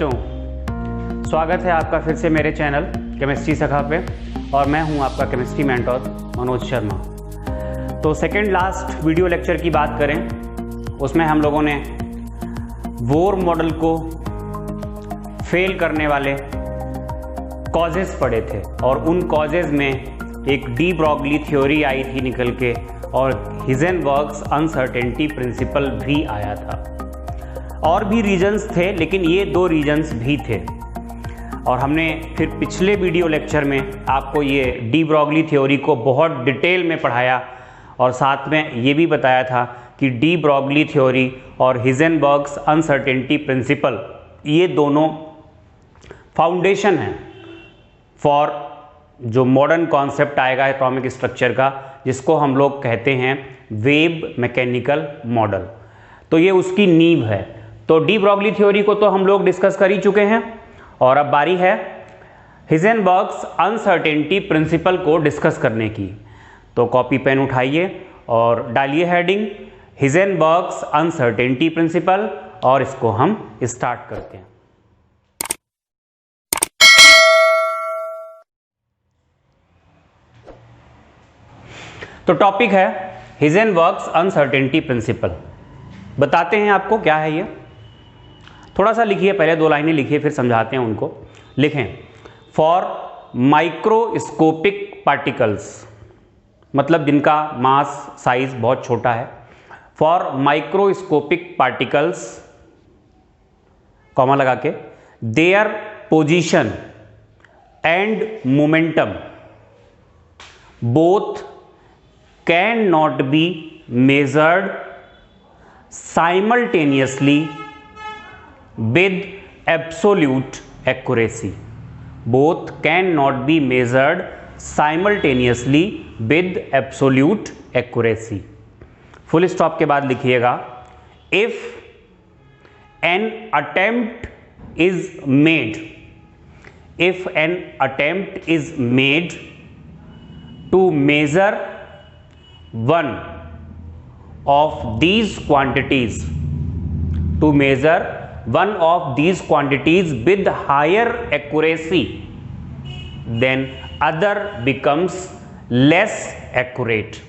बच्चों, स्वागत है आपका फिर से मेरे चैनल केमिस्ट्री सखा पे और मैं हूं आपका केमिस्ट्री मेंटोर मनोज शर्मा। तो सेकंड लास्ट वीडियो लेक्चर की बात करें, उसमें हम लोगों ने बोर मॉडल को फेल करने वाले कॉजेज़ पढ़े थे और उन कॉजेज़ में एक डी ब्रॉगली थ्योरी आई थी निकल के और हिजेनबर्ग्स अनसर्टेनिटी प्रिंसिपल भी आया था। और भी रीजंस थे लेकिन ये दो रीजंस भी थे। और हमने फिर पिछले वीडियो लेक्चर में आपको ये डी ब्रॉगली थ्योरी को बहुत डिटेल में पढ़ाया और साथ में ये भी बताया था कि डी ब्रॉगली थ्योरी और हिजेनबर्ग्स अनसर्टेनिटी प्रिंसिपल ये दोनों फाउंडेशन हैं फॉर जो मॉडर्न कॉन्सेप्ट आएगा एटॉमिक स्ट्रक्चर का, जिसको हम लोग कहते हैं वेव मैकेनिकल मॉडल। तो ये उसकी नींव है। तो डी ब्रॉगली थ्योरी को तो हम लोग डिस्कस कर ही चुके हैं और अब बारी है हिजेनबर्ग्स अनसर्टेनिटी प्रिंसिपल को डिस्कस करने की। तो कॉपी पेन उठाइए और डालिए हेडिंग हिजेनबर्ग्स अनसर्टेनिटी प्रिंसिपल और इसको हम स्टार्ट करते हैं। तो टॉपिक है हिजेनबर्ग्स अनसर्टेनिटी प्रिंसिपल। बताते हैं आपको क्या है ये। थोड़ा सा लिखिए, पहले दो लाइनें लिखिए फिर समझाते हैं उनको। लिखें फॉर माइक्रोस्कोपिक पार्टिकल्स, मतलब जिनका मास साइज बहुत छोटा है। फॉर माइक्रोस्कोपिक पार्टिकल्स कॉमा लगा के their position and momentum both can not be measured simultaneously with absolute accuracy. Both cannot be measured simultaneously with absolute accuracy. Full stop के बाद लिखिएगा if an attempt is made to measure one of these quantities with higher accuracy, then other becomes less accurate.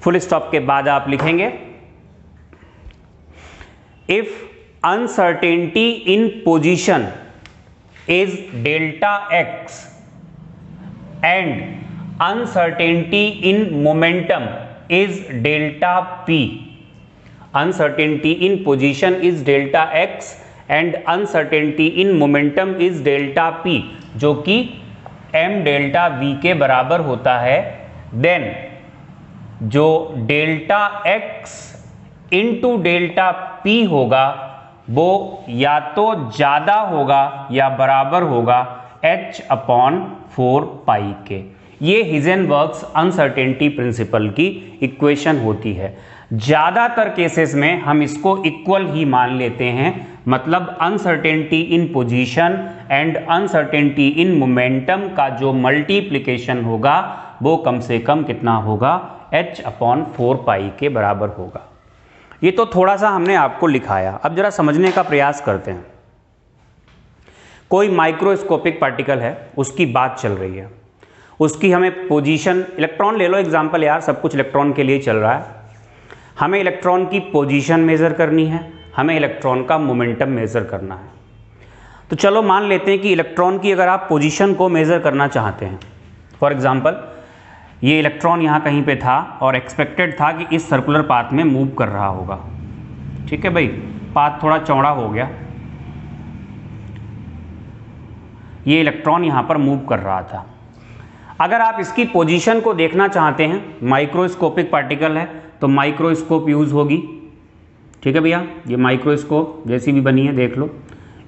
Full stop के बाद आप लिखेंगे if uncertainty in position is delta x and uncertainty in momentum is delta p. Uncertainty in position is delta x and uncertainty in momentum is delta p, जो कि m delta v के बराबर होता है। then जो delta x into delta p होगा वो या तो ज़्यादा होगा या बराबर होगा h/4 पाई के। ये हिजेनबर्ग्स अनसर्टेनिटी प्रिंसिपल की इक्वेशन होती है। ज़्यादातर केसेस में हम इसको इक्वल ही मान लेते हैं, मतलब uncertainty in position and uncertainty in momentum का जो मल्टीप्लिकेशन होगा वो कम से कम कितना होगा, h/4 पाई के बराबर होगा। ये तो थोड़ा सा हमने आपको लिखाया, अब जरा समझने का प्रयास करते हैं। कोई माइक्रोस्कोपिक पार्टिकल है, उसकी बात चल रही है, उसकी हमें पोजीशन, इलेक्ट्रॉन ले लो एग्जांपल यार, सब कुछ इलेक्ट्रॉन के लिए चल रहा है। हमें इलेक्ट्रॉन की पोजीशन मेज़र करनी है, हमें इलेक्ट्रॉन का मोमेंटम मेज़र करना है। तो चलो मान लेते हैं कि इलेक्ट्रॉन की अगर आप पोजीशन को मेज़र करना चाहते हैं, फॉर एग्जांपल ये इलेक्ट्रॉन यहाँ कहीं पे था और एक्सपेक्टेड था कि इस सर्कुलर पाथ में मूव कर रहा होगा। ठीक है भाई, पाथ थोड़ा चौड़ा हो गया, ये इलेक्ट्रॉन यहाँ पर मूव कर रहा था। अगर आप इसकी पोजीशन को देखना चाहते हैं, माइक्रोस्कोपिक पार्टिकल है तो माइक्रोस्कोप यूज़ होगी। ठीक है भैया, ये माइक्रोस्कोप जैसी भी बनी है देख लो,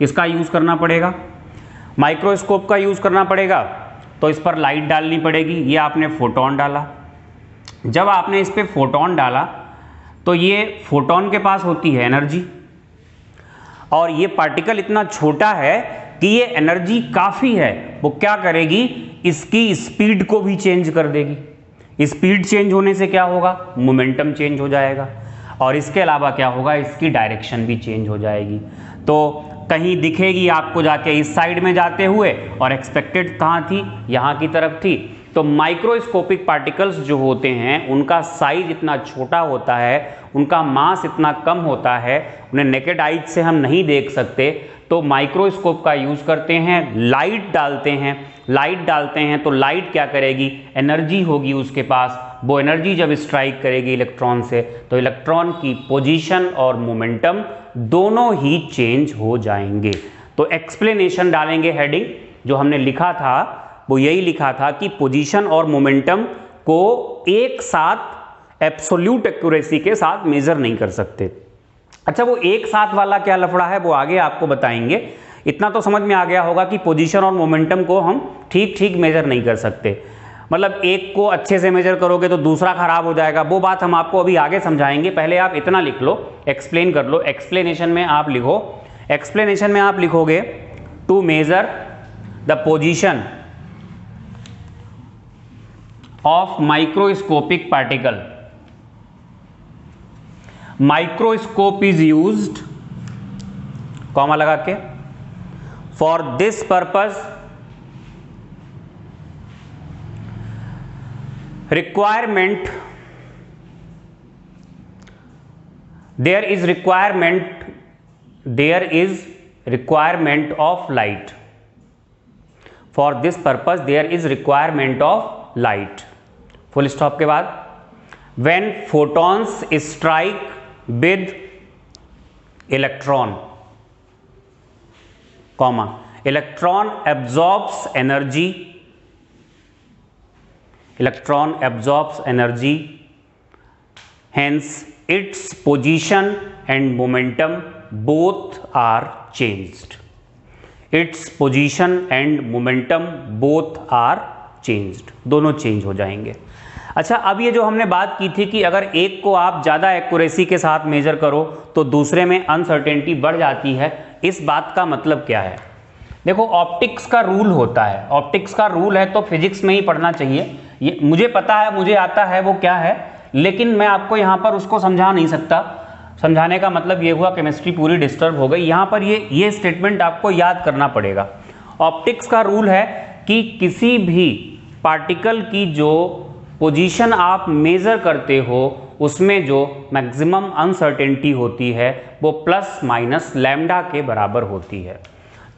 इसका यूज़ करना पड़ेगा। माइक्रोस्कोप का यूज़ करना पड़ेगा तो इस पर लाइट डालनी पड़ेगी। ये आपने फोटोन डाला, जब आपने इस पर फोटोन डाला तो ये फोटोन के पास होती है एनर्जी, और ये पार्टिकल इतना छोटा है कि ये एनर्जी काफ़ी है, वो क्या करेगी, इसकी स्पीड को भी चेंज कर देगी। स्पीड चेंज होने से क्या होगा, मोमेंटम चेंज हो जाएगा। और इसके अलावा क्या होगा, इसकी डायरेक्शन भी चेंज हो जाएगी। तो कहीं दिखेगी आपको जाके इस साइड में जाते हुए, और एक्सपेक्टेड कहाँ थी, यहाँ की तरफ थी। तो माइक्रोस्कोपिक पार्टिकल्स जो होते हैं उनका साइज इतना छोटा होता है, उनका मास इतना कम होता है, उन्हें नेकेड आइज से हम नहीं देख सकते। तो माइक्रोस्कोप का यूज़ करते हैं, लाइट डालते हैं तो लाइट क्या करेगी, एनर्जी होगी उसके पास, वो एनर्जी जब स्ट्राइक करेगी इलेक्ट्रॉन से तो इलेक्ट्रॉन की पोजीशन और मोमेंटम दोनों ही चेंज हो जाएंगे। तो एक्सप्लेनेशन डालेंगे, हेडिंग जो हमने लिखा था वो यही लिखा था कि पोजीशन और मोमेंटम को एक साथ एब्सोल्यूट एक्यूरेसी के साथ मेजर नहीं कर सकते। अच्छा, वो एक साथ वाला क्या लफड़ा है वो आगे आपको बताएंगे। इतना तो समझ में आ गया होगा कि पोजीशन और मोमेंटम को हम ठीक मेजर नहीं कर सकते, मतलब एक को अच्छे से मेजर करोगे तो दूसरा खराब हो जाएगा, वो बात हम आपको अभी आगे समझाएंगे। पहले आप इतना लिख लो, एक्सप्लेन कर लो। एक्सप्लेनेशन में आप लिखो, एक्सप्लेनेशन में आप लिखोगे to measure the position of microscopic particle, microscope is used, comma लगा के, for this purpose requirement, there is requirement of light, for this purpose there is requirement of light, full stop के बाद, when photons strike with electron, comma, electron absorbs energy, electron absorbs energy, hence its position and momentum both are changed, its position and momentum both are changed, दोनों change हो जाएंगे। अच्छा, अब ये जो हमने बात की थी कि अगर एक को आप ज़्यादा एक्यूरेसी के साथ मेजर करो तो दूसरे में अनसर्टेनिटी बढ़ जाती है, इस बात का मतलब क्या है? देखो, ऑप्टिक्स का रूल होता है, ऑप्टिक्स का रूल है तो फिजिक्स में ही पढ़ना चाहिए। ये मुझे पता है, मुझे आता है वो क्या है, लेकिन मैं आपको यहाँ पर उसको समझा नहीं सकता। समझाने का मतलब ये हुआ केमिस्ट्री पूरी डिस्टर्ब हो गई। यहाँ पर ये स्टेटमेंट आपको याद करना पड़ेगा। ऑप्टिक्स का रूल है कि किसी भी पार्टिकल की जो पोजीशन आप मेजर करते हो उसमें जो मैक्सिमम अनसर्टेनिटी होती है वो प्लस माइनस लैम्डा के बराबर होती है।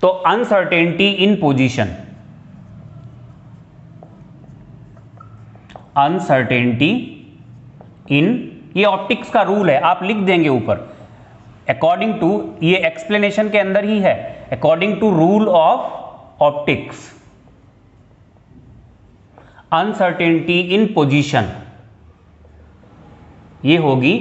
तो अनसर्टेनिटी इन पोजीशन, अनसर्टेनिटी इन, ये ऑप्टिक्स का रूल है, आप लिख देंगे ऊपर, अकॉर्डिंग टू, ये एक्सप्लेनेशन के अंदर ही है, according to rule of optics uncertainty in position ये होगी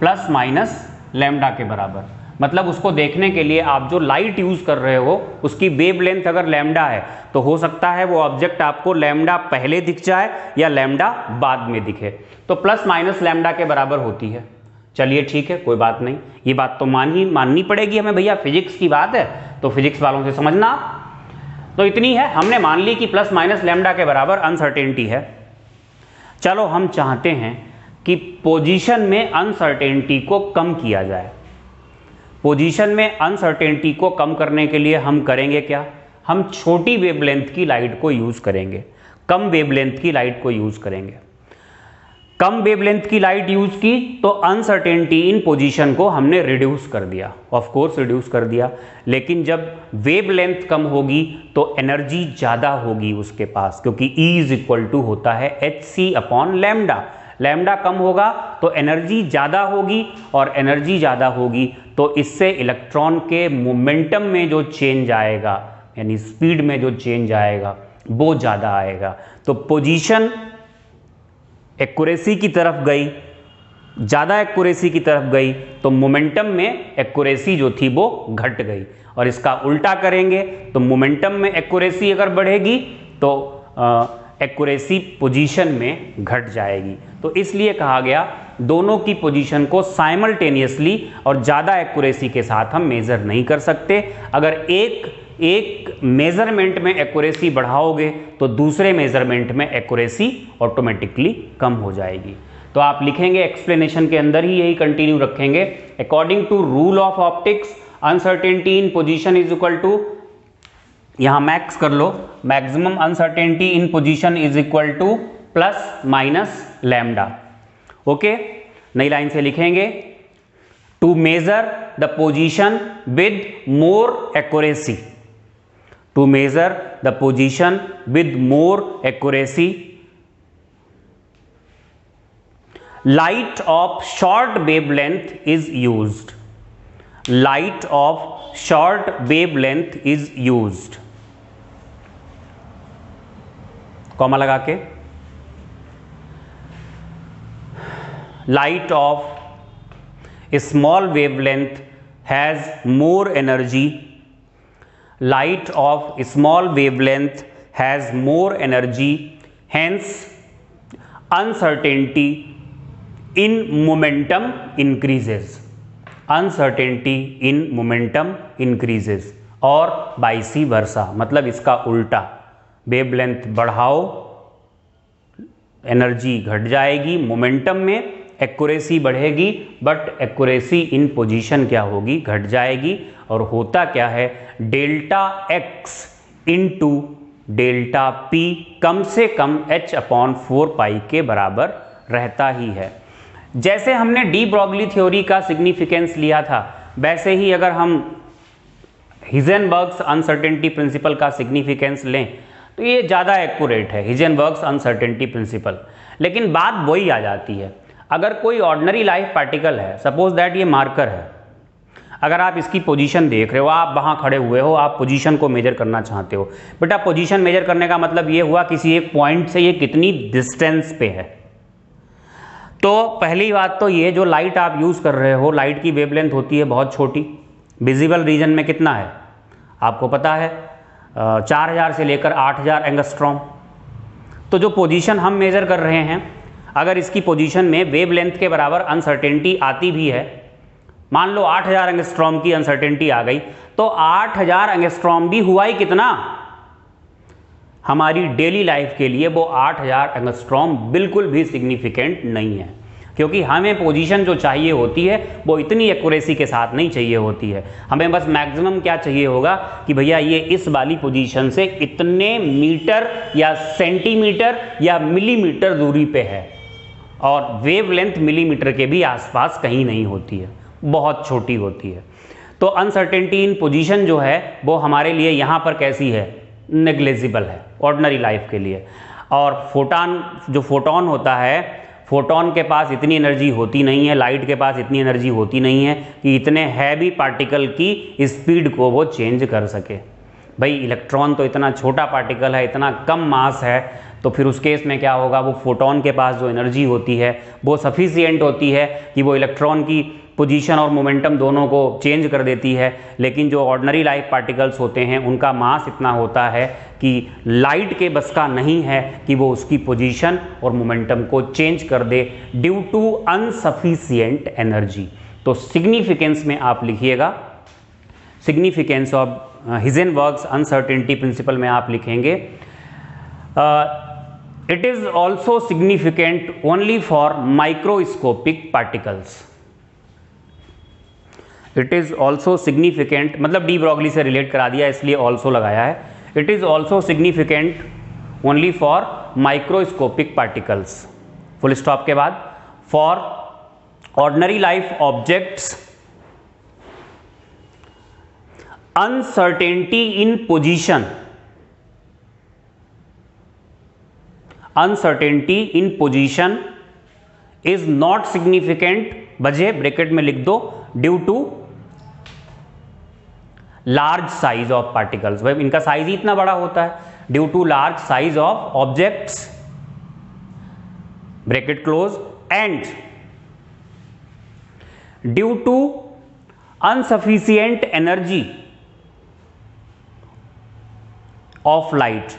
प्लस माइनस लैम्डा के बराबर। मतलब उसको देखने के लिए आप जो लाइट यूज कर रहे हो उसकी वेवलेंथ अगर लैम्डा है तो हो सकता है वो ऑब्जेक्ट आपको लैम्डा पहले दिख जाए या लैम्डा बाद में दिखे, तो प्लस माइनस लैम्डा के बराबर होती है। चलिए ठीक है, कोई बात नहीं, ये बात तो माननी पड़ेगी हमें, भैया फिजिक्स की बात है तो फिजिक्स वालों से समझना। तो इतनी है, हमने मान ली कि प्लस माइनस लैम्डा के बराबर अनसर्टेनिटी है। चलो हम चाहते हैं कि पोजीशन में अनसर्टेनिटी को कम किया जाए। पोजीशन में अनसर्टेनिटी को कम करने के लिए हम करेंगे क्या? हम छोटी वेवलेंथ की लाइट को यूज करेंगे, कम वेवलेंथ की लाइट को यूज करेंगे। कम वेवलेंथ की लाइट यूज की तो अनसर्टेनिटी इन पोजीशन को हमने रिड्यूस कर दिया, ऑफ कोर्स रिड्यूस कर दिया, लेकिन जब वेवलेंथ कम होगी तो एनर्जी ज़्यादा होगी उसके पास, क्योंकि E इज इक्वल टू होता है hc अपॉन लैम्डा। लैम्डा कम होगा तो एनर्जी ज़्यादा होगी, और एनर्जी ज़्यादा होगी तो इससे इलेक्ट्रॉन के मोमेंटम में जो चेंज आएगा, यानी स्पीड में जो चेंज आएगा वो ज़्यादा आएगा। तो पोजीशन एक्यूरेसी की तरफ गई, ज़्यादा एक्यूरेसी की तरफ गई तो मोमेंटम में एक्यूरेसी जो थी वो घट गई, और इसका उल्टा करेंगे तो मोमेंटम में एक्यूरेसी अगर बढ़ेगी तो एक्यूरेसी पोजीशन में घट जाएगी। तो इसलिए कहा गया दोनों की पोजीशन को साइमल्टेनियसली और ज़्यादा एक्यूरेसी के साथ हम मेज़र नहीं कर सकते। अगर एक मेजरमेंट में एक्यूरेसी बढ़ाओगे तो दूसरे मेजरमेंट में एक्यूरेसी ऑटोमेटिकली कम हो जाएगी। तो आप लिखेंगे एक्सप्लेनेशन के अंदर ही यही कंटिन्यू रखेंगे। According to rule of optics uncertainty in position is equal to, यहां मैक्स कर लो, maximum uncertainty in position is equal to plus minus lambda. Okay, नई लाइन से लिखेंगे to measure the position with more accuracy, to measure the position with more accuracy light of short wavelength is used, light of short wavelength is used, comma लगा के, light of small wavelength has more energy, light of small wavelength has more energy, hence uncertainty in momentum increases, uncertainty in momentum increases, और वाइसी वर्सा, मतलब इसका उल्टा, wavelength बढ़ाओ energy घट जाएगी, momentum में एक्यूरेसी बढ़ेगी बट एक्यूरेसी इन पोजीशन क्या होगी, घट जाएगी। और होता क्या है, delta x into delta p कम से कम h/4 के बराबर रहता ही है। जैसे हमने डी ब्रॉगली थ्योरी का सिग्निफिकेंस लिया था, वैसे ही अगर हम हिजेनबर्ग्स अनसर्टेनिटी प्रिंसिपल का सिग्निफिकेंस लें तो ये ज़्यादा एक्यूरेट है, हिजेनबर्ग्स अनसर्टेनिटी प्रिंसिपल। लेकिन बात वही आ जाती है, अगर कोई ऑर्डिनरी लाइफ पार्टिकल है, सपोज दैट ये मार्कर है, अगर आप इसकी पोजीशन देख रहे हो, आप वहाँ खड़े हुए हो, आप पोजीशन को मेजर करना चाहते हो, बेटा पोजीशन मेजर करने का मतलब ये हुआ किसी एक पॉइंट से ये कितनी डिस्टेंस पे है। तो पहली बात तो ये, जो लाइट आप यूज़ कर रहे हो, लाइट की वेवलेंथ होती है बहुत छोटी, विजिबल रीजन में कितना है आपको पता है, 4000 से लेकर 8000 एंगस्ट्रॉम। तो जो पोजीशन हम मेजर कर रहे हैं, अगर इसकी पोजीशन में वेवलेंथ के बराबर अनसर्टेनिटी आती भी है, मान लो 8000 एंगस्ट्रॉम की अनसर्टेनिटी आ गई, तो 8000 एंगस्ट्रॉम भी हुआ ही कितना, हमारी डेली लाइफ के लिए वो 8000 एंगस्ट्रॉम बिल्कुल भी सिग्निफिकेंट नहीं है, क्योंकि हमें पोजीशन जो चाहिए होती है वो इतनी एक्यूरेसी के साथ नहीं चाहिए होती है। हमें बस मैक्सिमम क्या चाहिए होगा कि भैया ये इस वाली पोजीशन से इतने मीटर या सेंटीमीटर या मिलीमीटर दूरी पे है, और वेवलेंथ मिलीमीटर के भी आसपास कहीं नहीं होती है, बहुत छोटी होती है। तो अनसर्टेनिटी इन पोजीशन जो है वो हमारे लिए यहाँ पर कैसी है, नेग्लिजिबल है ऑर्डिनरी लाइफ के लिए। और फोटॉन, जो फोटोन होता है, फोटोन के पास इतनी एनर्जी होती नहीं है, लाइट के पास इतनी एनर्जी होती नहीं है कि इतने हैवी पार्टिकल की स्पीड को वो चेंज कर सके। भाई इलेक्ट्रॉन तो इतना छोटा पार्टिकल है, इतना कम मास है, तो फिर उस केस में क्या होगा, वो फोटोन के पास जो एनर्जी होती है वो सफिशिएंट होती है कि वो इलेक्ट्रॉन की पोजीशन और मोमेंटम दोनों को चेंज कर देती है। लेकिन जो ऑर्डिनरी लाइफ पार्टिकल्स होते हैं उनका मास इतना होता है कि लाइट के बस का नहीं है कि वो उसकी पोजीशन और मोमेंटम को चेंज कर दे ड्यू टू अनसफिशिएंट एनर्जी। तो सिग्निफिकेंस में आप लिखिएगा, सिग्निफिकेंस ऑफ हिजेनबर्ग्स अनसर्टेनिटी प्रिंसिपल में आप लिखेंगे it is also significant only for microscopic particles. It is also significant, मतलब डी ब्रॉगली से रिलेट करा दिया इसलिए ऑल्सो लगाया है। It is also significant only for microscopic particles, full stop के बाद। For ordinary life objects uncertainty in position, uncertainty in position is not significant, वजह ब्रैकेट में लिख दो, due to large size of particles. भाई इनका साइज ही इतना बड़ा होता है, due to large size of objects, bracket close, and due to insufficient energy of light,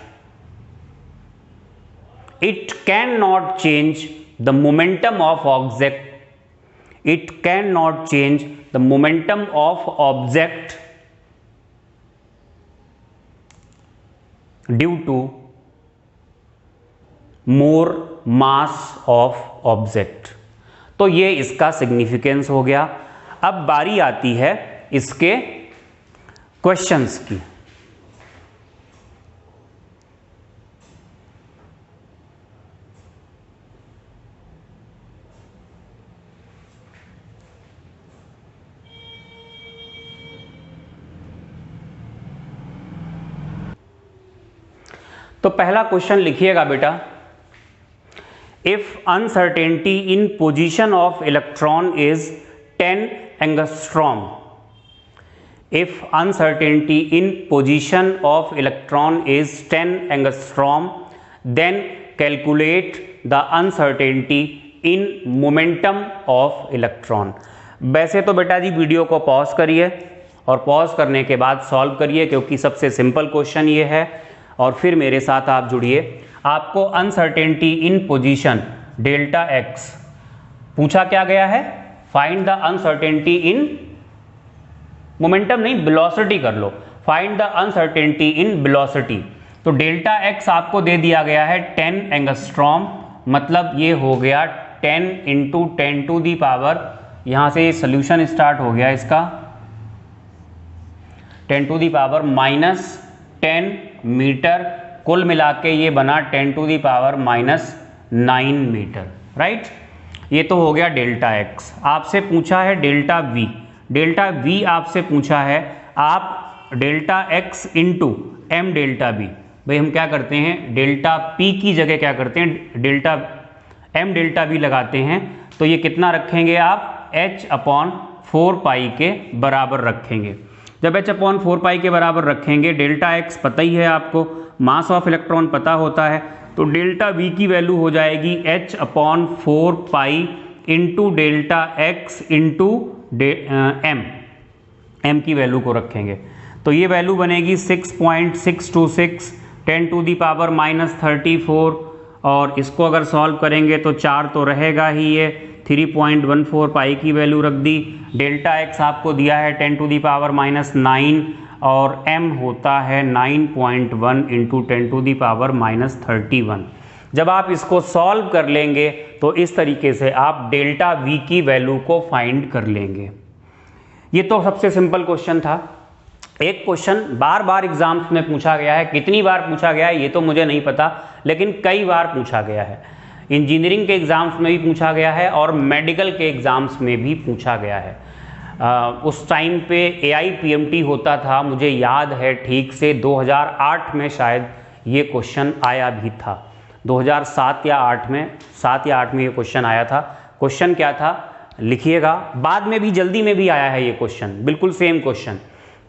it cannot change the momentum of object, it cannot change the momentum of object due to more mass of object. तो ये इसका significance हो गया। अब बारी आती है इसके क्वेश्चंस की। तो पहला क्वेश्चन लिखिएगा बेटा, if uncertainty in position of electron is 10 angstrom, if uncertainty in position of electron is 10 angstrom then calculate the uncertainty in momentum of electron. वैसे तो बेटा जी वीडियो को पॉज करिए और पॉज करने के बाद सॉल्व करिए, क्योंकि सबसे सिंपल क्वेश्चन ये है, और फिर मेरे साथ आप जुड़िए। आपको uncertainty in position delta x पूछा क्या गया है, find the uncertainty in momentum नहीं, वेलोसिटी कर लो, find the uncertainty in velocity. तो डेल्टा एक्स आपको दे दिया गया है 10 एंगस्ट्रॉम, मतलब ये हो गया 10 इंटू 10 टू दी पावर, यहां से सोल्यूशन स्टार्ट हो गया इसका, 10 to the power minus 10 metre, कुल मिला के ये बना 10 to the power minus 9 metre, right. ये तो हो गया डेल्टा एक्स। आपसे पूछा है डेल्टा वी, डेल्टा वी आपसे पूछा है, आप delta x into M delta B, भाई हम क्या करते हैं डेल्टा पी की जगह क्या करते हैं डेल्टा एम डेल्टा बी लगाते हैं। तो ये कितना रखेंगे आप, h अपॉन 4 पाई के बराबर रखेंगे। जब h अपॉन 4 पाई के बराबर रखेंगे, डेल्टा x पता ही है आपको, मास ऑफ इलेक्ट्रॉन पता होता है, तो डेल्टा v की वैल्यू हो जाएगी h upon 4 pi into delta x into m की वैल्यू को रखेंगे, तो ये वैल्यू बनेगी 6.626 10 टू दी पावर माइनस 34, और इसको अगर सॉल्व करेंगे तो 4 तो रहेगा ही, ये 3.14 पाई की वैल्यू रख दी। डेल्टा एक्स आपको दिया है 10 टू दी पावर माइनस 9 और m होता है 9.1 into 10 to the power minus 31। जब आप इसको सॉल्व कर लेंगे तो इस तरीके से आप डेल्टा v की वैल्यू को फाइंड कर लेंगे। ये तो सबसे सिंपल क्वेश्चन था। एक क्वेश्चन बार बार एग्जाम्स में पूछा गया है, कितनी बार पूछा गया है ये तो मुझे नहीं पता, लेकिन कई बार पूछा गया है। इंजीनियरिंग के एग्ज़ाम्स में भी पूछा गया है और मेडिकल के एग्ज़ाम्स में भी पूछा गया है। उस टाइम पे AIPMT होता था, मुझे याद है ठीक से 2008 में शायद ये क्वेश्चन आया भी था, 2007 या 8 में, 7 या 8 में ये क्वेश्चन आया था। क्वेश्चन क्या था लिखिएगा, बाद में भी जल्दी में भी आया है ये क्वेश्चन, बिल्कुल सेम क्वेश्चन।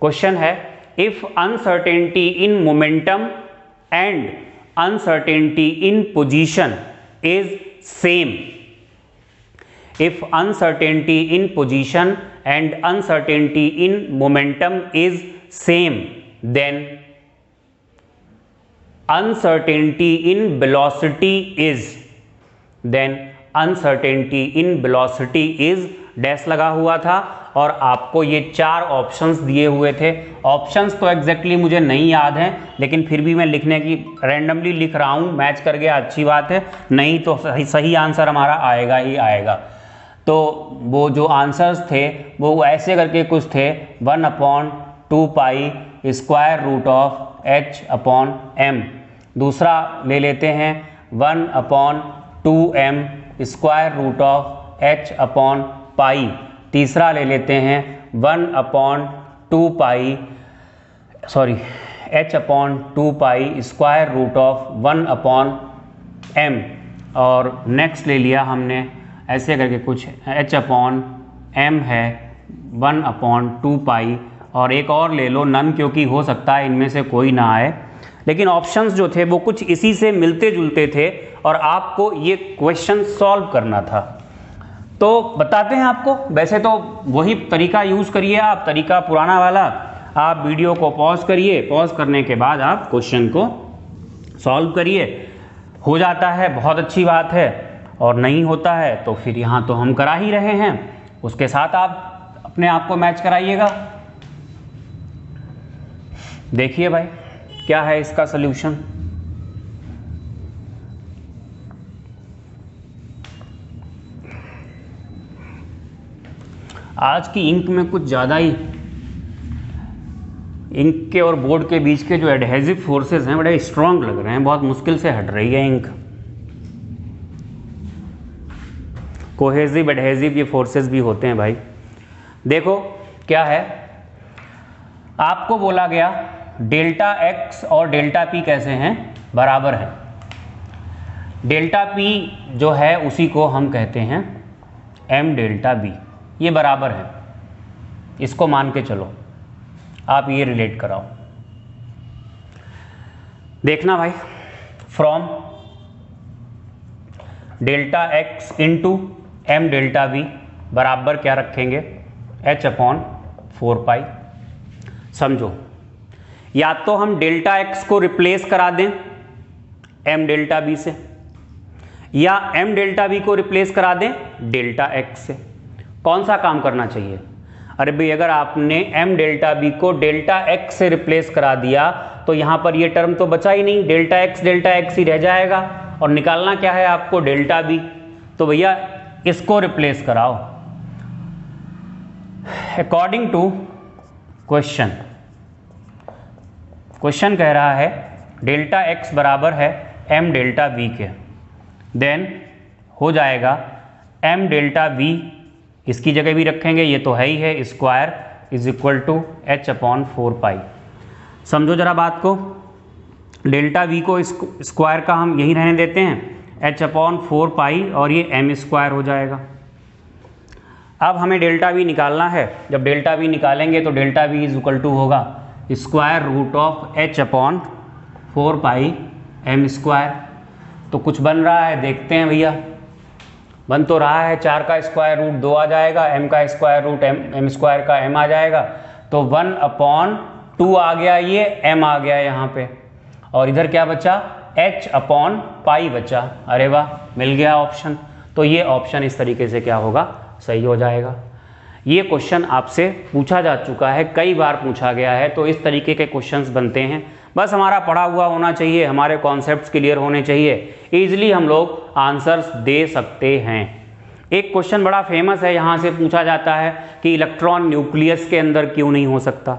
क्वेश्चन है if uncertainty in momentum and uncertainty in position is same, if uncertainty in position and uncertainty in momentum is same, then uncertainty in velocity is, then uncertainty in velocity is dash लगा हुआ था, और आपको ये 4 options दिए हुए थे। Options तो एग्जैक्टली मुझे नहीं याद हैं, लेकिन फिर भी मैं लिखने की रैंडमली लिख रहा हूँ, मैच कर गया अच्छी बात है, नहीं तो सही आंसर हमारा आएगा ही आएगा। तो वो जो आंसर्स थे वो ऐसे करके कुछ थे, 1/2 pi square root of h upon m, दूसरा ले लेते हैं 1/2m square root of h upon pi, तीसरा ले लेते हैं 1/2 pi h upon 2 pi square root of 1/m, और नेक्स्ट ले लिया हमने ऐसे करके कुछ h अपॉन m है 1/2 पाई, और एक और ले लो नन, क्योंकि हो सकता है इनमें से कोई ना आए, लेकिन ऑप्शंस जो थे वो कुछ इसी से मिलते जुलते थे और आपको ये क्वेश्चन सॉल्व करना था। तो बताते हैं आपको, वैसे तो वही तरीका यूज़ करिए आप, तरीका पुराना वाला। आप वीडियो को पॉज करिए, पॉज करने के बाद आप क्वेश्चन को सॉल्व करिए, हो जाता है बहुत अच्छी बात है, और नहीं होता है तो फिर यहाँ तो हम करा ही रहे हैं, उसके साथ आप अपने आप को मैच कराइएगा। देखिए भाई क्या है इसका सल्यूशन। आज की इंक में कुछ ज़्यादा ही, इंक के और बोर्ड के बीच के जो एडहेसिव फोर्सेस हैं बड़े स्ट्रांग लग रहे हैं, बहुत मुश्किल से हट रही है इंक। कोहेसिव एडहेसिव ये फोर्सेस भी होते हैं भाई। देखो क्या है, आपको बोला गया डेल्टा एक्स और डेल्टा पी कैसे हैं, बराबर है। डेल्टा पी जो है उसी को हम कहते हैं एम डेल्टा बी, ये बराबर है, इसको मान के चलो, आप ये रिलेट कराओ। देखना भाई, from delta x into M delta B बराबर क्या रखेंगे, h अपॉन 4 पाई। समझो, या तो हम डेल्टा एक्स को रिप्लेस करा दें एम डेल्टा बी से, या एम डेल्टा बी को रिप्लेस करा दें डेल्टा एक्स से। कौन सा काम करना चाहिए? अरे भाई, अगर आपने एम डेल्टा बी को डेल्टा एक्स से रिप्लेस करा दिया तो यहां पर ये टर्म तो बचा ही नहीं, डेल्टा एक्स ही रह जाएगा, और निकालना क्या है आपको, डेल्टा बी। तो भैया इसको रिप्लेस कराओ अकॉर्डिंग टू क्वेश्चन। क्वेश्चन कह रहा है डेल्टा एक्स बराबर है एम डेल्टा बी के, देन हो जाएगा एम डेल्टा बी, इसकी जगह भी रखेंगे, ये तो है ही है, square is equal to h upon 4 pi. समझो जरा बात को, डेल्टा बी को स्क्वायर का हम यही रहने देते हैं, h अपॉन 4 पाई, और ये एम स्क्वायर हो जाएगा। अब हमें डेल्टा बी निकालना है, जब डेल्टा बी निकालेंगे तो delta b is equal to होगा square root of h upon 4 pi m square. तो कुछ बन रहा है, देखते हैं भैया, बन तो रहा है, 4 का स्क्वायर रूट 2 आ जाएगा, m का स्क्वायर रूट एम स्क्वायर का m आ जाएगा, तो 1 अपॉन 2 आ गया, ये m आ गया यहाँ पे, और इधर क्या बचा, h अपॉन पाई बचा। अरे वाह, मिल गया ऑप्शन। तो ये ऑप्शन इस तरीके से क्या होगा, सही हो जाएगा। ये क्वेश्चन आपसे पूछा जा चुका है, कई बार पूछा गया है, तो इस तरीके के क्वेश्चंस बनते हैं। बस हमारा पढ़ा हुआ होना चाहिए, हमारे कॉन्सेप्ट्स क्लियर होने चाहिए, ईजिली हम लोग आंसर्स दे सकते हैं। एक क्वेश्चन बड़ा फेमस है, यहाँ से पूछा जाता है कि इलेक्ट्रॉन न्यूक्लियस के अंदर क्यों नहीं हो सकता।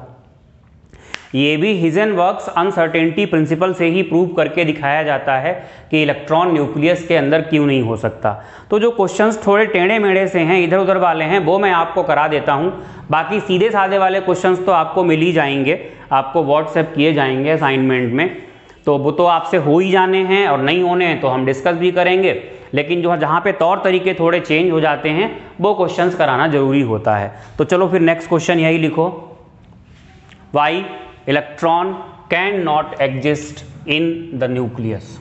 ये भी हिजेनबर्ग्स अनसर्टेनिटी प्रिंसिपल से ही प्रूव करके दिखाया जाता है कि इलेक्ट्रॉन न्यूक्लियस के अंदर क्यों नहीं हो सकता। तो जो क्वेश्चंस थोड़े टेढ़े मेढ़े से हैं, इधर उधर वाले हैं, वो मैं आपको करा देता हूं। बाकी सीधे साधे वाले क्वेश्चंस तो आपको मिल ही जाएंगे, आपको व्हाट्सएप किए जाएंगे असाइनमेंट में, तो वो तो आपसे हो ही जाने हैं, और नहीं होने हैं तो हम डिस्कस भी करेंगे। लेकिन जो जहाँ पे तौर तरीके थोड़े चेंज हो जाते हैं वो क्वेश्चंस कराना जरूरी होता है। तो चलो फिर नेक्स्ट क्वेश्चन यही लिखो, why electron can not exist in the nucleus.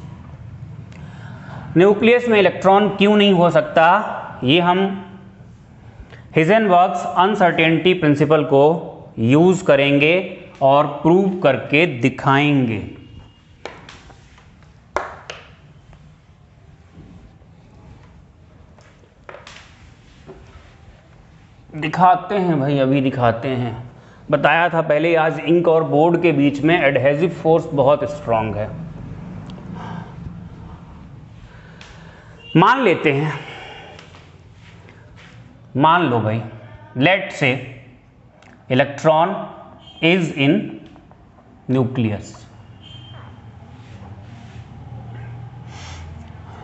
Nucleus में इलेक्ट्रॉन क्यों नहीं हो सकता, ये हम हिजेनबर्ग्स अनसर्टेनिटी प्रिंसिपल को यूज करेंगे और प्रूव करके दिखाएंगे। दिखाते हैं भाई, अभी दिखाते हैं। बताया था पहले, आज इंक और बोर्ड के बीच में एडहेसिव फोर्स बहुत स्ट्रांग है। मान लेते हैं, मान लो भाई, लेट से electron is in nucleus,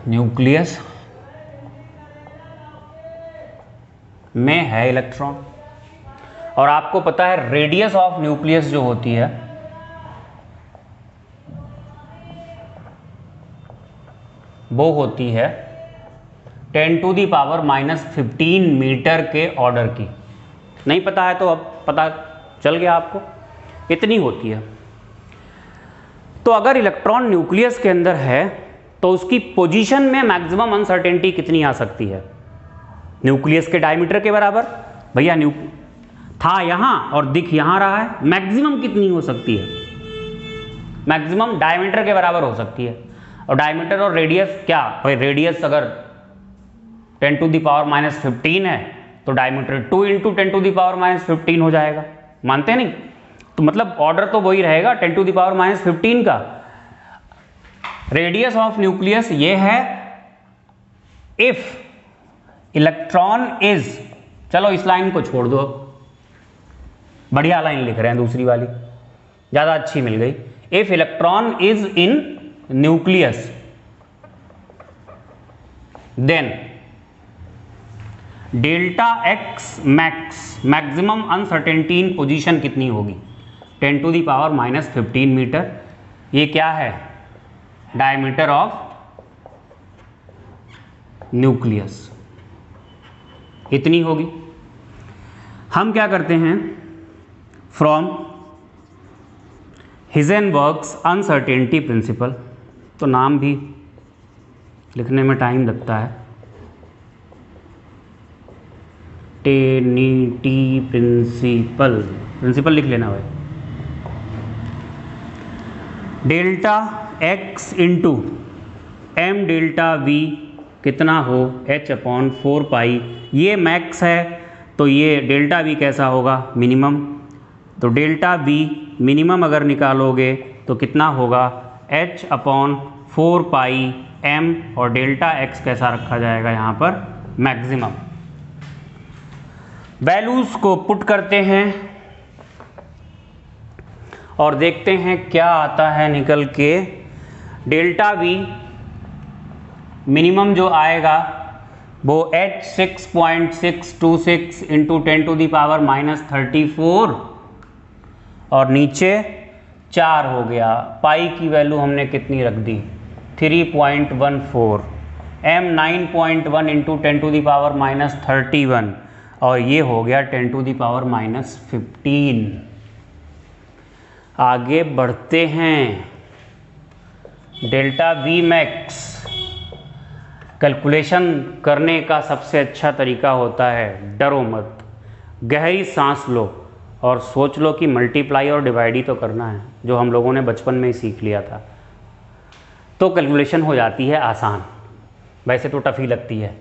nucleus में है इलेक्ट्रॉन, और आपको पता है रेडियस ऑफ न्यूक्लियस जो होती है वो होती है 10⁻⁻15 मीटर के ऑर्डर की। नहीं पता है तो अब पता चल गया आपको, इतनी होती है। तो अगर इलेक्ट्रॉन न्यूक्लियस के अंदर है तो उसकी पोजीशन में मैक्सिमम अनसर्टेनिटी कितनी आ सकती है, न्यूक्लियस के डायमीटर के बराबर। भैया था यहां और दिख यहां रहा है, मैक्सिमम कितनी हो सकती है, मैक्सिमम डायमीटर के बराबर हो सकती है। और डायमीटर और रेडियस क्या भाई, रेडियस अगर 10⁻⁻15 है तो डायमीटर 2 × 10⁻⁻15 हो जाएगा, मानते नहीं? तो मतलब ऑर्डर तो वही रहेगा 10⁻⁻15 का। रेडियस ऑफ न्यूक्लियस ये है इफ इलेक्ट्रॉन इज चलो इस लाइन को छोड़ दो, बढ़िया लाइन लिख रहे हैं, दूसरी वाली ज़्यादा अच्छी मिल गई। If electron is in nucleus then delta X max, maximum uncertainty in position कितनी होगी? 10⁻⁻15 मीटर। ये क्या है? डायमीटर ऑफ न्यूक्लियस, इतनी होगी। हम क्या करते हैं, फ्रॉम हिजेनबर्ग्स अनसर्टेनिटी प्रिंसिपल, तो नाम भी लिखने में टाइम लगता है, टेनिटी प्रिंसिपल, प्रिंसिपल लिख लेना भाई। Delta x into M delta V कितना हो? h/4 पाई। ये मैक्स है तो ये डेल्टा वी कैसा होगा? मिनिमम। तो डेल्टा वी मिनिमम अगर निकालोगे तो कितना होगा? h/4 पाई m, और डेल्टा एक्स कैसा रखा जाएगा यहाँ पर? मैक्सिमम। वैल्यूज को पुट करते हैं और देखते हैं क्या आता है निकल के। डेल्टा वी मिनिमम जो आएगा वो h 6.626 इंटू 10⁻⁻34 और नीचे 4 हो गया। पाई की वैल्यू हमने कितनी रख दी? 3.14। m 9.1 इंटू 10⁻⁻31 और ये हो गया 10⁻⁻15। आगे बढ़ते हैं। डेल्टा वी मैक्स कैलकुलेशन करने का सबसे अच्छा तरीका होता है, डरो मत, गहरी सांस लो और सोच लो कि मल्टीप्लाई और डिवाइड ही तो करना है, जो हम लोगों ने बचपन में ही सीख लिया था। तो कैलकुलेशन हो जाती है आसान, वैसे तो टफ ही लगती है।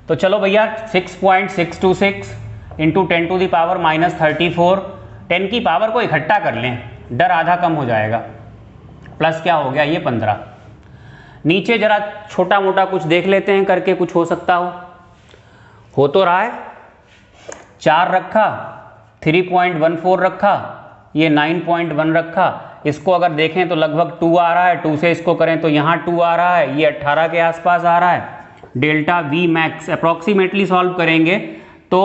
तो चलो भैया 6.626 इंटू 10⁻⁻34, 10 की पावर को इकट्ठा कर लें, डर आधा कम हो जाएगा। प्लस क्या हो गया? ये 15। नीचे जरा छोटा मोटा कुछ देख लेते हैं करके, कुछ हो सकता हो तो रहा है। 4 रखा, 3.14 रखा, ये 9.1 रखा। इसको अगर देखें तो लगभग 2 आ रहा है, 2 से इसको करें तो यहाँ 2 आ रहा है, ये 18 के आसपास आ रहा है। Delta V max approximately solve करेंगे तो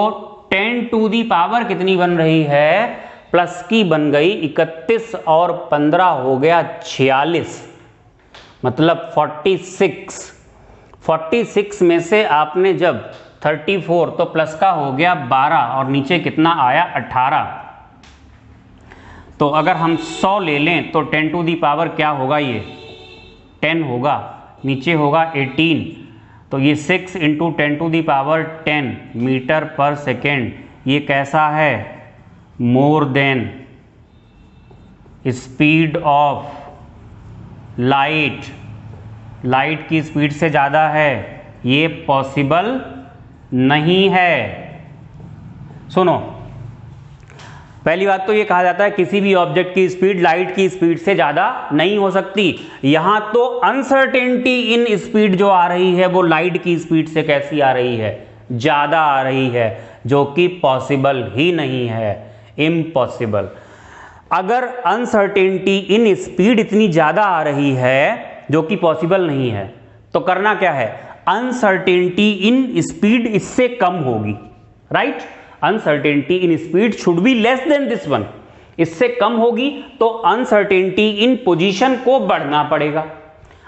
10 टू दी पावर कितनी बन रही है? प्लस की बन गई 31 और 15 हो गया 46, मतलब 46 में से आपने जब 34 तो प्लस का हो गया 12 और नीचे कितना आया? 18। तो अगर हम 100 ले लें तो 10 टू दी पावर क्या होगा? ये 10 होगा, नीचे होगा 18, तो ये 6 into 10 to the power 10 metre पर सेकेंड। ये कैसा है? More than speed of light, light की स्पीड से ज़्यादा है, ये पॉसिबल नहीं है। सुनो, पहली बात तो ये कहा जाता है किसी भी ऑब्जेक्ट की स्पीड लाइट की स्पीड से ज़्यादा नहीं हो सकती। यहाँ तो अनसर्टेनिटी इन स्पीड जो आ रही है वो लाइट की स्पीड से कैसी आ रही है? ज़्यादा आ रही है, जो कि पॉसिबल ही नहीं है, इम्पॉसिबल। अगर अनसर्टेनिटी इन स्पीड इतनी ज़्यादा आ रही है जो कि पॉसिबल नहीं है, तो करना क्या है? अनसर्टेनिटी इन स्पीड इससे कम होगी, right? Uncertainty in speed should be less than this one, इससे कम होगी तो अनसर्टेनिटी इन पोजीशन को बढ़ना पड़ेगा।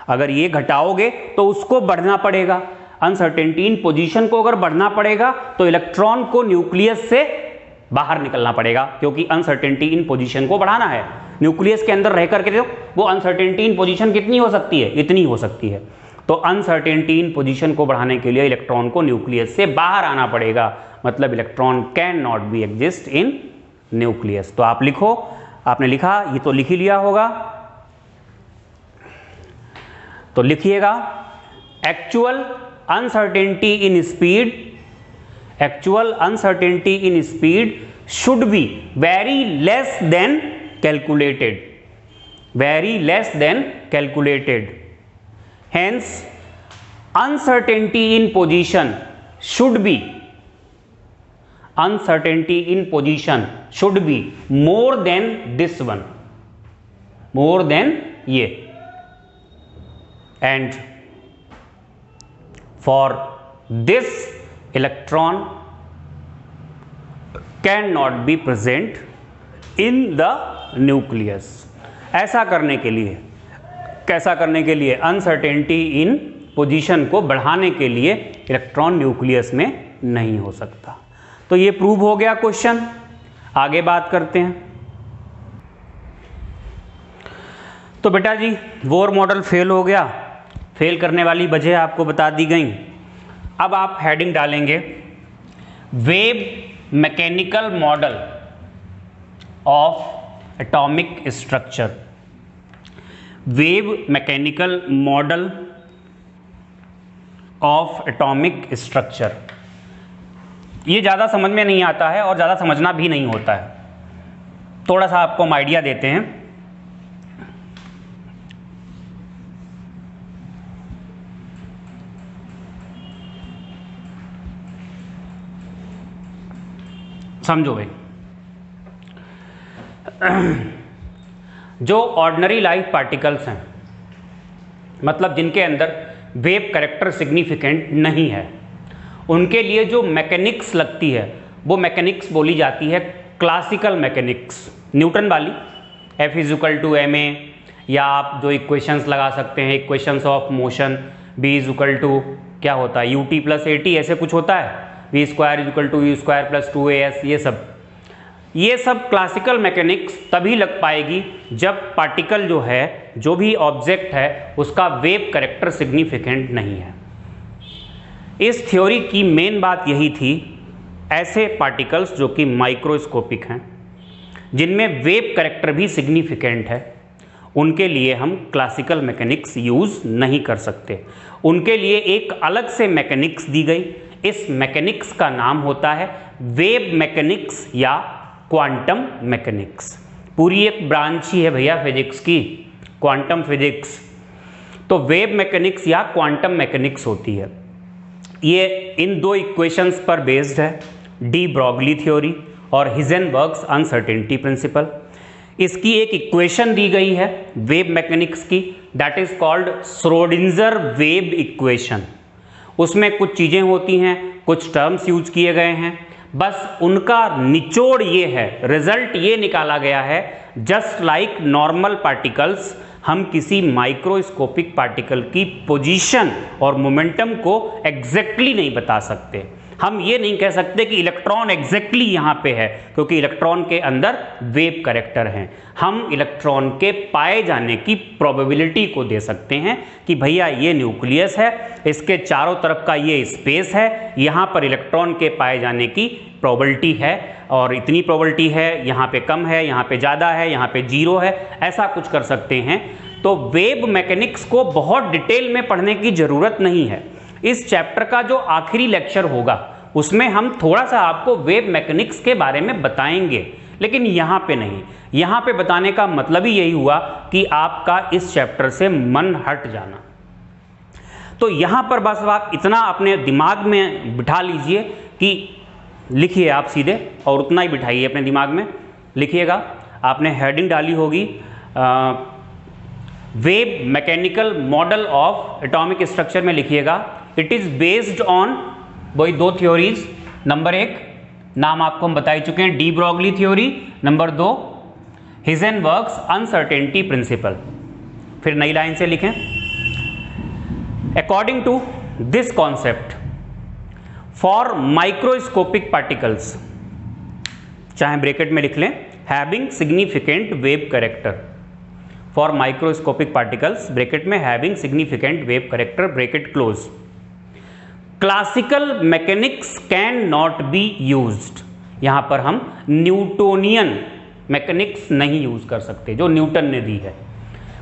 अगर ये घटाओगे तो उसको बढ़ना पड़ेगा। अनसर्टेनिटी इन पोजीशन को अगर बढ़ना पड़ेगा तो इलेक्ट्रॉन को न्यूक्लियस से बाहर निकलना पड़ेगा, क्योंकि अनसर्टेनिटी इन पोजीशन को बढ़ाना है। न्यूक्लियस के अंदर रह करके तो वो अनसर्टेनिटी इन पोजीशन कितनी हो सकती है? इतनी हो सकती है। तो अनसर्टेनिटी इन पोजीशन को बढ़ाने के लिए इलेक्ट्रॉन को न्यूक्लियस से बाहर आना पड़ेगा, मतलब electron can not be exist in nucleus. तो आप लिखो, आपने लिखा, ये तो लिख ही लिया होगा, तो लिखिएगा actual uncertainty in speed, actual uncertainty in speed should be very less than calculated, very less than calculated. Hence uncertainty in position should be uncertainty in position should be more than this one, more than ये, and for this electron cannot be present in the nucleus. ऐसा करने के लिए, कैसा करने के लिए, uncertainty in position को बढ़ाने के लिए इलेक्ट्रॉन न्यूक्लियस में नहीं हो सकता। तो ये प्रूव हो गया क्वेश्चन। आगे बात करते हैं। तो बेटा जी बोर मॉडल फेल हो गया, फेल करने वाली वजह आपको बता दी गई। अब आप हेडिंग डालेंगे wave mechanical model of atomic structure. Wave mechanical model of atomic structure, ये ज़्यादा समझ में नहीं आता है और ज़्यादा समझना भी नहीं होता है। थोड़ा सा आपको हम आइडिया देते हैं। समझो भाई, जो ऑर्डिनरी लाइफ पार्टिकल्स हैं, मतलब जिनके अंदर वेव कैरेक्टर सिग्निफिकेंट नहीं है, उनके लिए जो मैकेनिक्स लगती है वो मैकेनिक्स बोली जाती है क्लासिकल मैकेनिक्स, न्यूटन वाली, F = ma, या आप जो इक्वेशंस लगा सकते हैं, इक्वेशंस ऑफ मोशन, B = क्या होता है ut + at, ऐसे कुछ होता है, v² = u² + 2as, ये सब क्लासिकल मैकेनिक्स तभी लग पाएगी जब पार्टिकल जो है, जो भी ऑब्जेक्ट है, उसका वेव कैरेक्टर सिग्निफिकेंट नहीं है। इस थ्योरी की मेन बात यही थी, ऐसे पार्टिकल्स जो कि माइक्रोस्कोपिक हैं, जिनमें वेव कैरेक्टर भी सिग्निफिकेंट है, उनके लिए हम क्लासिकल मैकेनिक्स यूज़ नहीं कर सकते। उनके लिए एक अलग से मैकेनिक्स दी गई। इस मैकेनिक्स का नाम होता है वेव मैकेनिक्स या क्वांटम मैकेनिक्स। पूरी एक ब्रांच ही है भैया फिजिक्स की, क्वांटम फिजिक्स। तो वेव मैकेनिक्स या क्वांटम मैकेनिक्स होती है। ये इन दो इक्वेशंस पर बेस्ड है, डी ब्रॉगली थ्योरी और हिजेनबर्ग्स अनसर्टेनिटी प्रिंसिपल। इसकी एक इक्वेशन दी गई है वेव मैकेनिक्स की, that is called Schrodinger wave equation. उसमें कुछ चीज़ें होती हैं, कुछ टर्म्स यूज किए गए हैं, बस उनका निचोड़ ये है, रिजल्ट ये निकाला गया है, जस्ट लाइक नॉर्मल पार्टिकल्स, हम किसी माइक्रोस्कोपिक पार्टिकल की पोजीशन और मोमेंटम को एग्जैक्टली नहीं बता सकते। हम ये नहीं कह सकते कि इलेक्ट्रॉन एग्जैक्टली यहाँ पे है, क्योंकि इलेक्ट्रॉन के अंदर वेव कैरेक्टर हैं। हम इलेक्ट्रॉन के पाए जाने की प्रोबेबिलिटी को दे सकते हैं कि भैया ये न्यूक्लियस है, इसके चारों तरफ का ये स्पेस है, यहाँ पर इलेक्ट्रॉन के पाए जाने की प्रोबेबिलिटी है और इतनी प्रोबेबिलिटी है, यहाँ पे कम है, यहाँ पे ज़्यादा है, यहाँ पे 0 है, ऐसा कुछ कर सकते हैं। तो वेव मैकेनिक्स को बहुत डिटेल में पढ़ने की ज़रूरत नहीं है। इस चैप्टर का जो आखिरी लेक्चर होगा उसमें हम थोड़ा सा आपको वेव मैकेनिक्स के बारे में बताएंगे, लेकिन यहाँ पे नहीं। यहाँ पे बताने का मतलब ही यही हुआ कि आपका इस चैप्टर से मन हट जाना। तो यहाँ पर बस आप इतना अपने दिमाग में बिठा लीजिए कि लिखिए आप सीधे, और उतना ही बिठाइए अपने दिमाग में, लिखिएगा। आपने हेडिंग डाली होगी wave mechanical model of atomic structure में लिखिएगा। इट इज बेस्ड ऑन वही दो थ्योरीज। नंबर 1 नाम आपको हम बता ही चुके हैं, de Broglie theory. Number 2 Heisenberg's uncertainty principle. फिर नई लाइन से लिखें, according to this concept for microscopic particles, चाहे ब्रैकेट में लिख लें, having significant wave character, for microscopic particles bracket में having significant wave character, bracket close, classical mechanics can not be used. यहां पर हम न्यूटोनियन मैकेनिक्स नहीं यूज कर सकते जो न्यूटन ने दी है।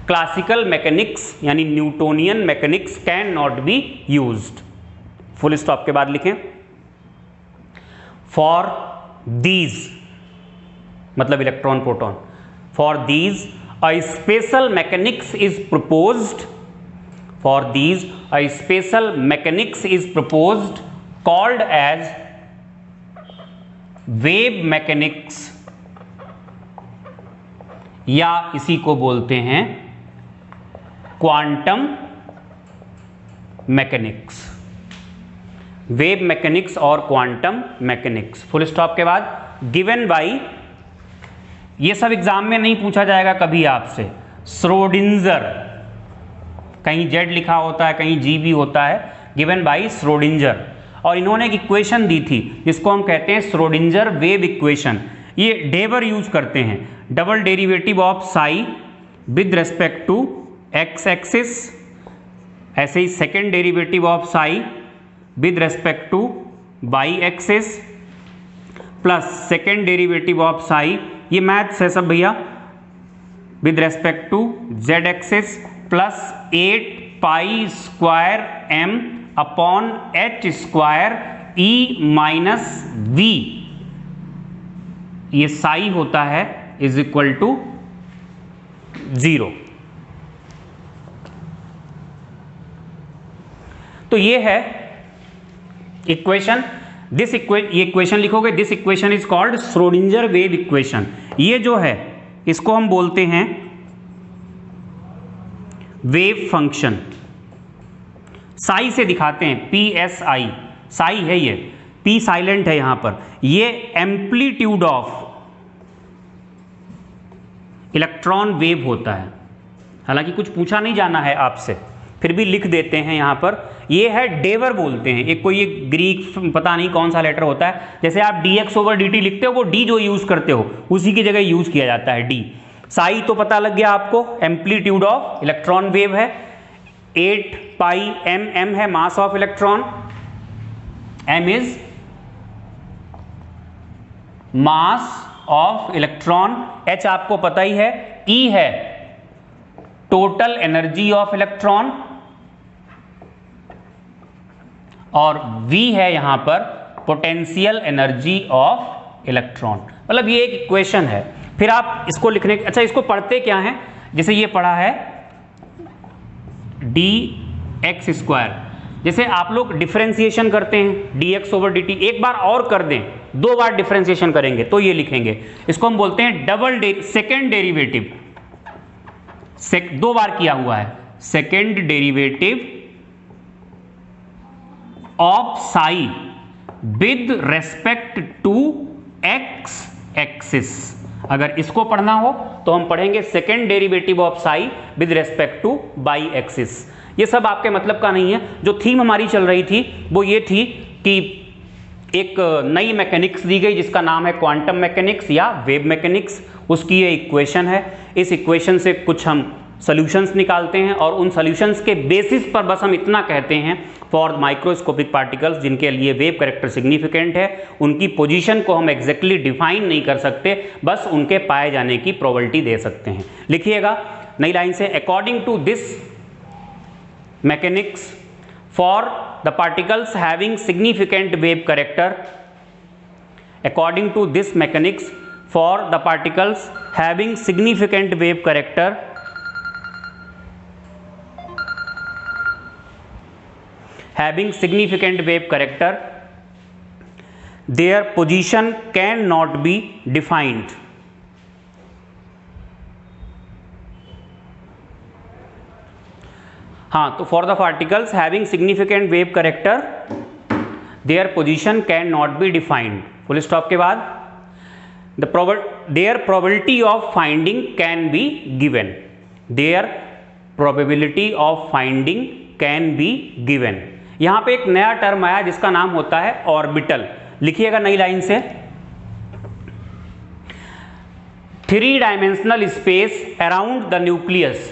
क्लासिकल मैकेनिक्स यानी Newtonian mechanics can not be used. Full stop के बाद लिखें, फॉर दीज मतलब electron proton, for these a special mechanics is proposed, for these a special mechanics is proposed called as wave mechanics या इसी को बोलते हैं क्वांटम मैकेनिक्स। वेव मैकेनिक्स और क्वांटम मैकेनिक्स। फुल स्टॉप के बाद गिवन बाई, ये सब एग्जाम में नहीं पूछा जाएगा कभी आपसे। श्रोडिंगर, कहीं जेड लिखा होता है, कहीं जी भी होता है। गिवन बाई श्रोडिंगर, और इन्होंने एक इक्वेशन दी थी जिसको हम कहते हैं श्रोडिंगर वेव इक्वेशन। ये डेवर यूज करते हैं, double derivative of psi with respect to x axis, ऐसे ही second derivative of psi with respect to Y axis, plus second derivative of psi, ये मैथ्स है सब भैया, with respect to z axis, plus 8 pi square m upon h square E minus V, ये psi होता है is equal to 0। तो ये है इक्वेशन। ये इक्वेशन लिखोगे, this equation is called Schrodinger wave equation. ये जो है इसको हम बोलते हैं वेव फंक्शन। साई से दिखाते हैं, PSI, साई है ये, P साइलेंट है यहां पर। ये एम्पलीट्यूड ऑफ इलेक्ट्रॉन वेव होता है। हालांकि कुछ पूछा नहीं जाना है आपसे, फिर भी लिख देते हैं यहां पर। ये है डेवर बोलते हैं, एक कोई एक ग्रीक पता नहीं कौन सा लेटर होता है, जैसे आप dx/dt लिखते हो, वो d जो यूज करते हो उसी की जगह यूज किया जाता है d। साई तो पता लग गया आपको, एम्पलीट्यूड ऑफ इलेक्ट्रॉन वेव है। 8 पाई m है mass of electron, m is mass of electron, h आपको पता ही है, E है टोटल एनर्जी ऑफ इलेक्ट्रॉन, और V है यहां पर पोटेंशियल एनर्जी ऑफ इलेक्ट्रॉन। मतलब ये एक इक्वेशन है। फिर आप इसको लिखने, अच्छा इसको पढ़ते क्या है, जैसे ये पढ़ा है dx², जैसे आप लोग डिफरेंशिएशन करते हैं dx/dt, एक बार और कर दें, 2 बार डिफरेंशिएशन करेंगे तो ये लिखेंगे, इसको हम बोलते हैं सेकेंड डेरिवेटिव। 2 बार किया हुआ है, second derivative of psi with respect to x axis. अगर इसको पढ़ना हो तो हम पढ़ेंगे second derivative of psi with respect to Y axis. ये सब आपके मतलब का नहीं है। जो थीम हमारी चल रही थी वो ये थी कि एक नई मैकेनिक्स दी गई जिसका नाम है क्वांटम मैकेनिक्स या वेव मैकेनिक्स। उसकी ये इक्वेशन है। इस इक्वेशन से कुछ हम सॉल्यूशंस निकालते हैं और उन सॉल्यूशंस के बेसिस पर बस हम इतना कहते हैं, फॉर माइक्रोस्कोपिक पार्टिकल्स जिनके लिए वेव कैरेक्टर सिग्निफिकेंट है, उनकी पोजीशन को हम एग्जैक्टली डिफाइन नहीं कर सकते, बस उनके पाए जाने की प्रोबेबिलिटी दे सकते हैं। लिखिएगा नई लाइन से, according to this mechanics for the particles having significant wave character, according to this mechanics for the particles having significant wave character, having significant wave character, their position cannot be defined. हाँ, तो for the particles having significant wave character, their position cannot be defined. Full stop के बाद their probability of finding can be given. Their probability of finding can be given. यहां पे एक नया term आया जिसका नाम होता है ऑर्बिटल। लिखिएगा नई लाइन से, 3 dimensional space around the nucleus,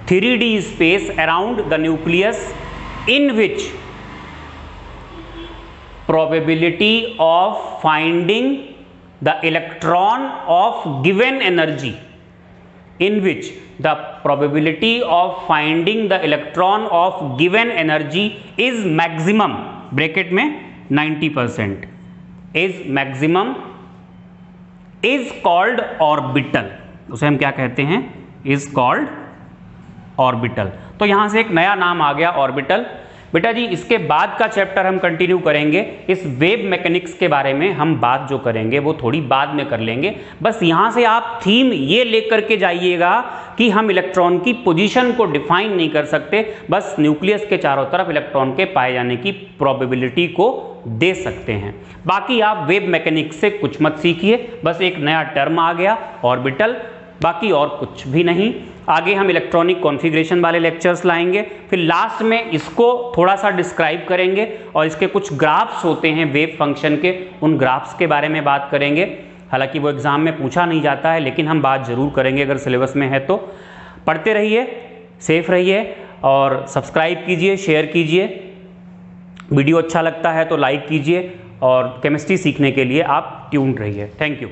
3D space around the nucleus in which probability of finding the electron of given energy, in which the probability of finding the electron of given energy is maximum, bracket में 90%, is maximum, is called orbital. उसे हम क्या कहते हैं, is called orbital. तो यहां से एक नया नाम आ गया ऑर्बिटल। बेटा जी इसके बाद का चैप्टर हम कंटिन्यू करेंगे, इस वेव मैकेनिक्स के बारे में हम बात जो करेंगे वो थोड़ी बाद में कर लेंगे। बस यहाँ से आप थीम ये लेकर के जाइएगा कि हम इलेक्ट्रॉन की पोजीशन को डिफाइन नहीं कर सकते, बस न्यूक्लियस के चारों तरफ इलेक्ट्रॉन के पाए जाने की प्रोबेबिलिटी को दे सकते हैं। बाकी आप वेव मैकेनिक्स से कुछ मत सीखिए, बस एक नया टर्म आ गया ऑर्बिटल, बाकी और कुछ भी नहीं। आगे हम इलेक्ट्रॉनिक कॉन्फ़िगरेशन वाले लेक्चर्स लाएंगे, फिर लास्ट में इसको थोड़ा सा डिस्क्राइब करेंगे और इसके कुछ ग्राफ्स होते हैं वेव फंक्शन के, उन ग्राफ्स के बारे में बात करेंगे। हालांकि वो एग्जाम में पूछा नहीं जाता है, लेकिन हम बात जरूर करेंगे अगर सिलेबस में है तो। पढ़ते रहिए, सेफ रहिए और सब्सक्राइब कीजिए, शेयर कीजिए। वीडियो अच्छा लगता है तो लाइक कीजिए और केमिस्ट्री सीखने के लिए आप ट्यून्ड रहिए। Thank you.